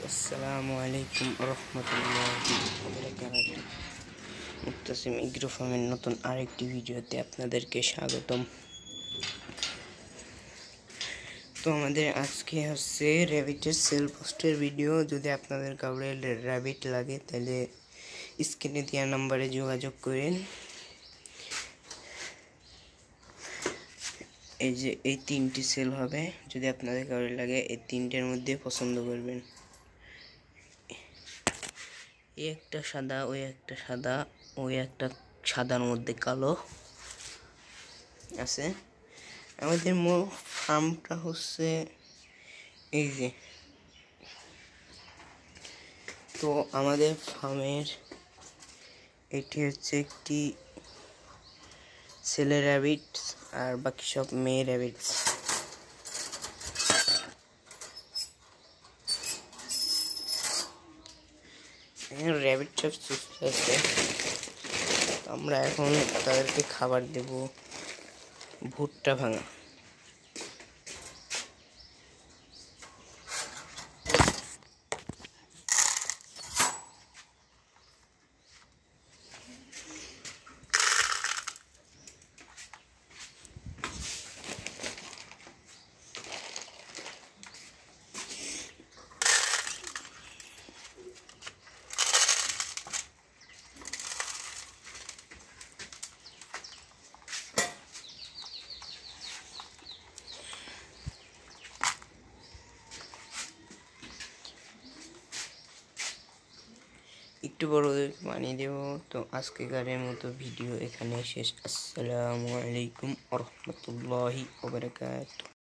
আসসালামু আলাইকুম রহমতুল্লাহি ওয়া মুক্তাসিম এগ্রো ফার্মের নতুন আরেকটি ভিডিওতে আপনাদেরকে স্বাগতম। তো আমাদের আজকে হচ্ছে র্যাবিটের সেল পোস্টের ভিডিও। যদি আপনাদের কাউরে র্যাবিট লাগে তাহলে স্ক্রিনে দেওয়া নাম্বারে যোগাযোগ করেন। এই যে এই তিনটি সেল হবে, যদি আপনাদের কাউরে লাগে এই তিনটের মধ্যে পছন্দ করবেন। এই একটা সাদা, ওই একটা সাদা, ওই একটা সাদার মধ্যে কালো আছে। আমাদের ফার্মটা হচ্ছে এই যে, তো আমাদের ফার্মের এটি হচ্ছে একটি ছেলে র্যাবিট আর বাকি সব মেয়ে র্যাবিটস। র্যাবিট সব সুস্থ আছে। আমরা এখন তাদেরকে খাবার দেব ভুট্টা ভাঙা। একটু বড় পানি দেব। তো আজকেকারের মতো ভিডিও এখানে শেষ। আসসালামু আলাইকুম ওয়া রাহমাতুল্লাহি ওয়া বারাকাতুহু।